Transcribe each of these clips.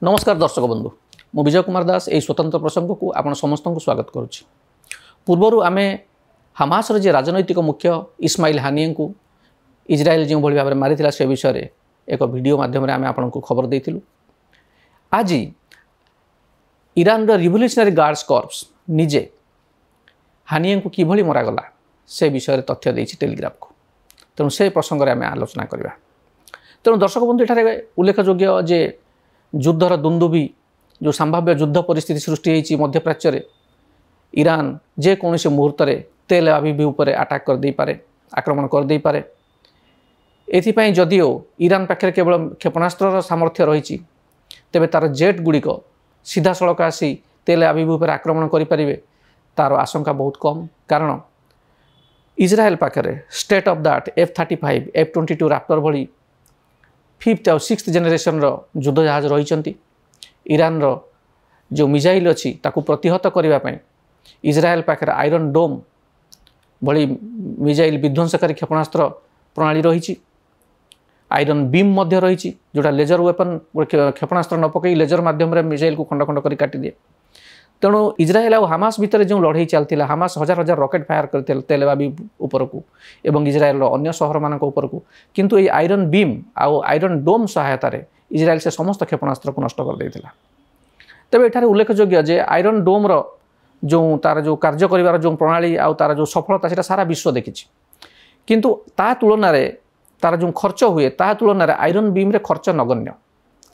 नमस्कार दर्शक बंधु मु विजय कुमार दास यही स्वतंत्र प्रसंग को आपण समस्त को स्वागत करुच्ची। पूर्वर आम हमास जे राजनैतिक मुख्य इस्माइल हानिए को इजराइल जो भाई भाव में मारी से विषय एक वीडियो माध्यम आम आपण को खबर देलु। आज ईरान रिवोल्यूशनरी गार्ड्स कॉर्प्स निजे हानिए को किभली मरागला से विषय तथ्य देछि टेलीग्राफ को। तेणु से प्रसंग में आम आलोचना करवा। तेणु दर्शक बंधु एठारे उल्लेखयोग्य जे युद्धर दुंदुभी जो संभाव्य युद्ध परिस्थिति सृष्टि होती मध्यप्राच्य रे ईरान जे कौन से मुहूर्त तेल अभिभि उपर अटैक कर दे पारे, आक्रमण कर दे पारे। एथिपाई जदिओ ईरान पाखे केवल क्षेपणास्त्र सामर्थ्य रही तेबे तार जेट गुड़िक सीधा सड़क आसी तेल अभिभि उपर आक्रमण करें तार आशंका बहुत कम। कारण इजराइल पाखे state of the art F-35 F-22 Raptor भली 5th और 6th जेनेरेशन युद्ध जहाज रही। ईरान जो मिसाइल अच्छी ताकू प्रतिहत करने इजराइल पाखे आयरन डोम भली मिसाइल विध्वंसकारी क्षेपणास्त्र प्रणाली रही। आयरन बीम मध्य रही जोटा लेजर वेपन क्षेपणास्त्र न पकई लेजर माध्यम मिसाइल को खंड खंड कर काटी दिए। तेणु इजराइल और हामास भितर जो लड़ाई चलता हामास हजार हजार रॉकेट फायर करते तेल अवीव उपरकू एवं इजराइल अन्य सहर मान उपरकू, किंतु ये आयरन बीम आउ आयरन डोम सहायतार इजराइल से समस्त क्षेपणास्त्र को नष्ट कर देता। तेज एठार उल्लेखयोग्य जे आयरन डोम जो तार जो कार्य कर जो प्रणाली आउ तार जो सफलता से सारा विश्व देखी, किंतु ता तुलन तार जो खर्च हुए ता तुलन आयरन बीम रे खर्च नगण्य।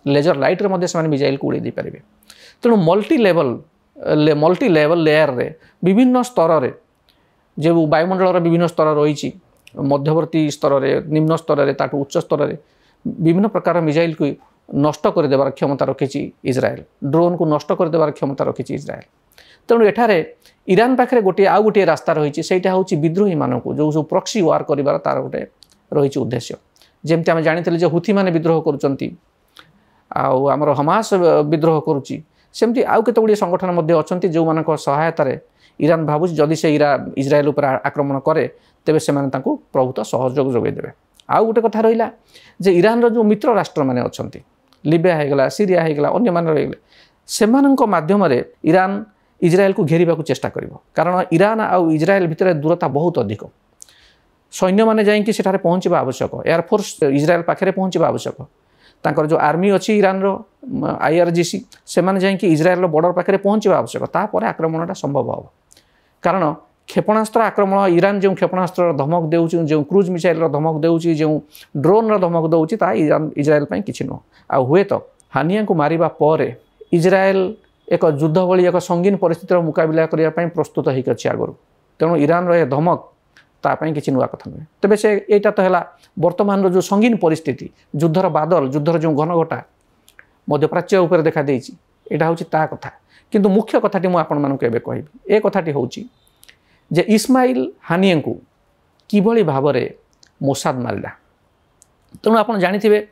लेजर लाइट रे मध्य से मिसाइल को उड़े पारे। तेणु मल्टी लेवल लेयर रे विभिन्न स्तर रे जो वायुमंडल विभिन्न स्तर रही मध्यवर्ती स्तर रे निम्न स्तर रे ताठू उच्च स्तर रे विभिन्न प्रकार मिसाइल को नष्ट कर देवार क्षमता रखी इजराइल, ड्रोन को नष्ट कर देवार क्षमता रखी इजराइल। तेणु एठारे ईरान पाखे गोटे रास्ता रही से हूँ विद्रोही मानक जो सब प्रॉक्सी वार कर तार गोटे रही उद्देश्य। जमती आम जानी हुथी मैंने विद्रोह कर हमास विद्रोह करुच्ची सेमती आउ केतगुड़ी संगठन अच्छा जो मान सहायतार ईरान भावुँ जदि से इजराइल उपर आक्रमण करे तेबे से प्रभुत सहयोग जोगेदेवे। आउ गोटे कथा रहा जे ईरान जो मित्र राष्ट्र मैंने अच्छा लिबिया होगला, सीरिया होगला, अन्य मान से माध्यम ईरान इजराइल को घेरिबा को चेष्टा करिवो। कारण ईरान आउ इजराइल भितर दूरता बहुत अधिक। सैन्य माने जाइंकि सेठारे पहुँचवा आवश्यक, एयरफोर्स इजराइल पाखे पहुँचवा आवश्यक। तांकर जो आर्मी अच्छी ईरान IRGC से माने जाइंकि इजराइल बॉर्डर पाखे पहुँचवा आवश्यक, तापर आक्रमणटा संभव हम। कारण क्षेपणास्त्र आक्रमण ईरान जो क्षेपणास्त्र धमक देउछि, जो क्रूज मिसाइल धमक देउछि, जो ड्रोन धमक देउछि ता इजराइल पई किछि न। आ हुए तो हानिया को मारिबा परे इजराइल एक युद्ध भली एक संगीन परिस्थितिर मुकाबिला करिया पई प्रस्तुत होइक अछि आगरु। तेणु ईरान रे धमक तापाई किसी नुआ कथा नुहे। तेबे से एटा तो है वर्तमान जो संगीन परिस्थिति युद्धर बादल युद्धर जो घनघटा मध्यप्राच्य उपर देखा देछि एटा होछि ता कथा। किंतु मुख्य कथाटी मु आपण मानक एबे कहबी ए कथाटी होछि जे इस्माइल हानिए को किभली भाबरे मोसाद मारिला। तेणु आपण जानिथिबे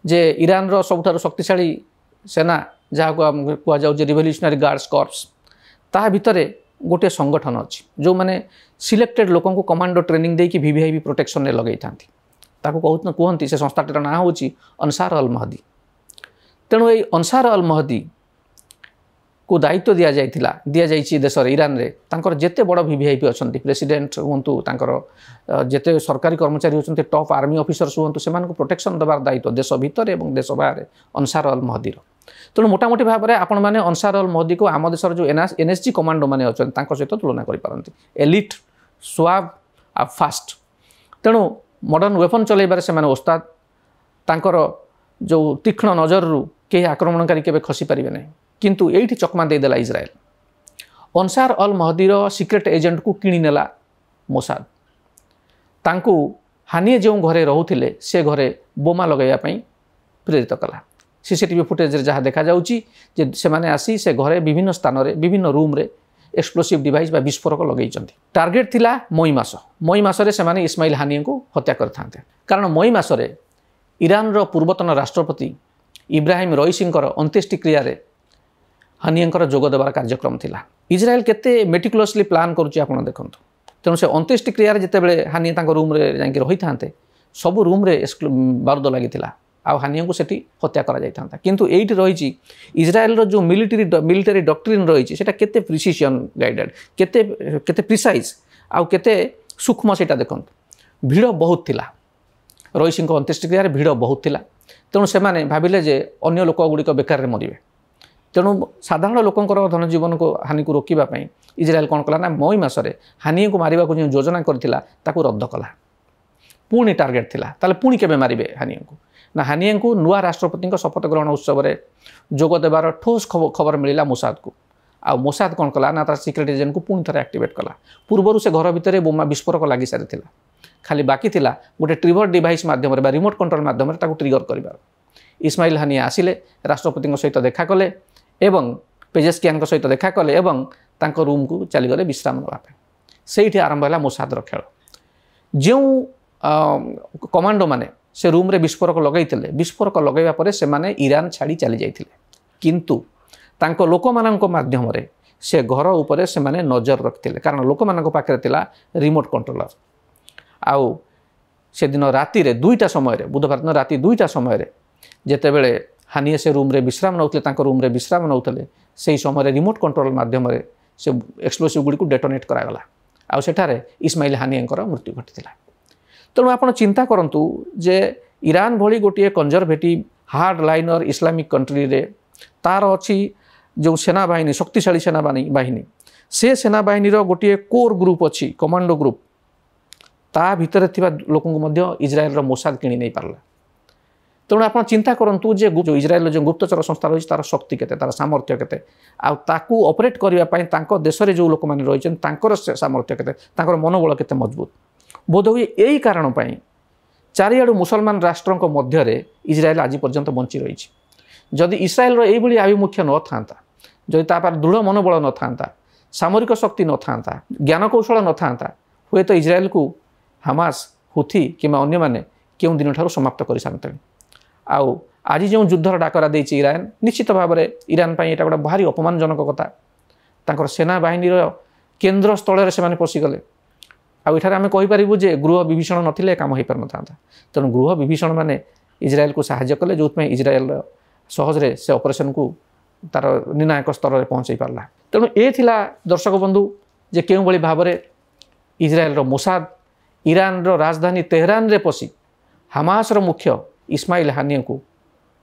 जे ईरान रो सबठारु शक्तिशाली सेना जहाँ को कुआ जाउछि रिवोल्यूशनरी गार्ड्स कॉर्प्स ता भितरे गोटे संगठन अच्छी जो माने सिलेक्टेड लोक को कमांडो ट्रेनिंग देकी VVIP प्रोटेक्शन ने लगे था कहते से संस्थाटर ना हूँ अंसार अल महदी। तेणु ये अंसार अल महदी को दायित्व दि जाइए देश ईरान रे तांकर जेते बड़ VVIP अच्छा प्रेसिडेंट हूँ जेते सरकारी कर्मचारी होती टॉप आर्मी ऑफिसर्स हूँ से प्रोटेक्शन देवार दायित्व देश भितर और देश बाहर अंसार अल महदी। तेणु मोटामोटी भाव में आपण मैंने अंसार अल महदी को आम देशर जो NSG कमांडो मैंने अच्छा सहित तुलना करें एलिट स्वाब आ फास्ट। तेणु मॉडर्न वेपन चलैबार से माने ओस्ताद तांकर जो तीक्ष्ण नजर रु कई आक्रमणकारी केबे खसी पारिबे नहीं। किंतु एठी चकमा देदेला इजराइल अंसार अल महदीर सिक्रेट एजेंट को किणी नेला मोसाद। तांकू हानिए जो घरे रोते से घरे बोमा लगैया पई प्रेरित कला। CCTV फुटेज जहाँ देखा जाउची जे से माने आसी से घरे विभिन्न स्थान रे विभिन्न रूम रे एक्सप्लोसिव डिवाइस बा विस्फोरक लगे। टार्गेट थिला मई मासरे से माने इस्माइल हानिए को हत्या करथांते। कारण मई मासरे ईरान रो पूर्वतन राष्ट्रपति इब्राहिम रईसींकर अंत्येष्टि क्रिया रे हानिएंकर जोग देवार कार्यक्रम थिला। इजराइल केते मेटिकुलसली प्लान करूची आपण देखंतु। तेणु से अंत्येष्टि क्रिया रे जेते बेले हानिए तांको रूम रे जांकी रही थांते सब रूम रे बारूद लगी आउ हानिया को सेठी हत्या करा जाई थांता किंतु एइट रहिछि इजराइल रो जो मिलिटरी डॉक्ट्रिन रहिछि सेटा केते प्रिसिजन गाइडेड केते केते प्रिसाइज आउ केते सूक्ष्म सेटा देखंत भीड़ बहुत थिला रईसी अंत्येष्टिक्रिया भीड़ बहुत थिला तेणु से भाविले जे अन्य लोक गुड़िक बेकार मरवे तेणु साधारण लोकंर धन जीवन को हानि को रोकवाई इजराइल कौन कला ना मई मसरे हानि को मारिबा को जो योजना करथिला ताकू रद्द कला पुणी टार्गेट थिला ताले पुणी केबे मारिबे हानिया को ना हानिया को नुआ राष्ट्रपति शपथ ग्रहण उत्सव में जोग देवार ठोस खबर मिला मोसाद को आ मोसाद कौन कला ना तार सिक्रेट एजेंट को पुणी थे एक्टिवेट कला पूर्वर से घर भितर बोमा विस्फोरक लगी सारी खाली बाकी थिला गोटे ट्रिगर डिवाइस माध्यम रिमोट कंट्रोल माध्यम ट्रिगर कर इस्माइल हानिया आसिले राष्ट्रपति सहित देखा कले एवं पेजेस्कियान सहित देखा कले एवं तांको रूम को चलीगले विश्राम नापे से आरंभ है मोसादर खेल जो कमांडो माने से रूम रे विस्फोरक लगैथिले विस्फोरक लगैवा परे से माने ईरान छाड़ी चली जाइथिले किंतु तांको लोक मानक माध्यम रे से घर उपरे से माने नजर रखथिले कारण लोक मानक पाखरे तिला रिमोट कंट्रोलर आउ से दिन राति रे 2टा समय रे बुधवार दिन राति 2टा समय रे जेते बेले हानिए से रूम रे विश्राम नौतले तांको रूम रे विश्राम नौतले सेही समय रे रिमोट कंट्रोल माध्यम रे से एक्सप्लोसिव गुडी को डेटोनेट करागला आउ सेठारे इस्माइल हानियांकर मृत्यु घटिथिला तेणु आप चिंता करूँ जे ईरान भली गोटे कंजरभेटिव हार्ड लाइनर इस्लामिक कंट्री रे तार अच्छी जो सेनाबाहिनी शक्तिशाली सेनाबाहिनी से सेनाबाहिनी गोटे कोर ग्रुप अच्छी कमांडो ग्रुप ता भितर थिबा लोकंको मध्य इजराइल रो मोसाद किणी नहीं पारला तेणु आप चिंता करूँ जे जो इजराइल जो गुप्तचर संस्था रही तार शक्ति केते तार सामर्थ्य केते आकु ऑपरेट करने देश में जो लोक मैंने रही सामर्थ्य केते तांकर मनोबल केते मजबूत बोध हुए यही कारण चारिआडु मुसलमान राष्ट्रों मध्य इजराइल आज पर्यंत बंची रही जदि इस्राएल यही आभिमुख्य न था जदि तापर दृढ़ मनोबल न था सामरिक शक्ति न था ज्ञान कौशल न था हुए तो इजराइल को हमास हुथी कि अन्य मैंने क्यों दिन ठार समाप्त कर सारे आउ आज जो युद्धर डाकरा देछि ईरान निश्चित भाव में ईरान पर यहाँ गोटे भारी अपमानजनक कथा सेना बाहिनी केन्द्र स्थल से पशिगले आठार आम कहीपर जे गृह विभीषण नथिले काम हो पार न तेणु गृह विभीषण माने इजराइल को साहाय्य कले जो इजराइल सहजरे से ऑपरेशन को तार निर्णायक स्तर में पहुँचाई पारला तेणु ये थिला दर्शक बंधु जे केउं भली भाव में इजराइल मोसाद ईरान राजधानी तेहरान रे पशि हमास मुख्य इस्माइल हानिया को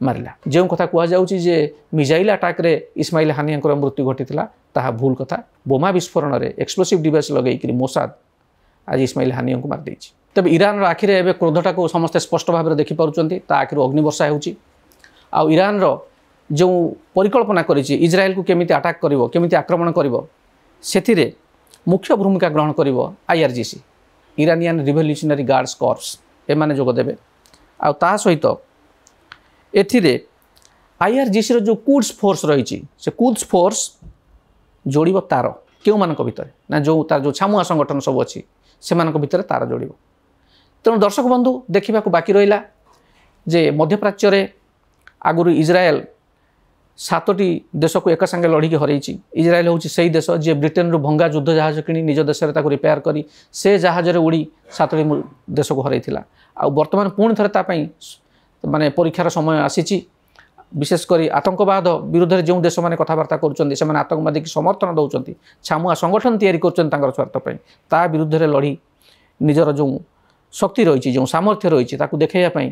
मारिला जो कथा कहुच्छे जे मिजाइल अटाक रे इस्माइल हानिया मृत्यु घटी ताहा भूल कथा बोमा विस्फोरण में एक्सप्लोसिव डिवाइस लगे मोसाद आज इस्माइल हानिया को मारदे तब ईरान आखिरे एवं क्रोधटा को समस्ते स्पष्ट भाव में देखिपुंट आखिर अग्निवर्षा हो ईरान जो परिकल्पना करिछि इजराइल को केमिति अटैक करिवो केमिति आक्रमण करिवो सेथिरे मुख्य भूमिका ग्रहण करिवो IRGC Iranian revolutionary guards corps एमाने जोग देबे आ ता सहित एथिरे IRGC रो जो कुड्स फोर्स रही से कुड्स फोर्स जोड़िबो तार केउ मानक भितर ना जो तार जो छामुआ संगठन सब अच्छी से भितर तार जोड़ तेणु दर्शक बंधु देखा बाकी रहा जे मध्यप्राच्य रे आगुरी इजराइल 7टी देश को एक संगे लड़िकी हर इजराइल हूँ से देश जी ब्रिटेन रु भंगा युद्ध जहाज कि निज देश में रिपेयर करी से जहाज उड़ी 7टी देश को हर बर्तमान पुणी थे माने परीक्षार समय आसी विशेषकर आतंकवाद विरुद्ध में जो देश मैंने कथबार्ता कर आतंकवादी की समर्थन दौरान छामुआ संगठन तैयारी कर स्वार्थपाई ता विरुद्ध में लड़ी निजर जो शक्ति रही जो सामर्थ्य रही देखा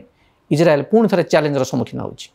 इजराइल पुणी थे चैलेंजर सम्मुखीन होगी।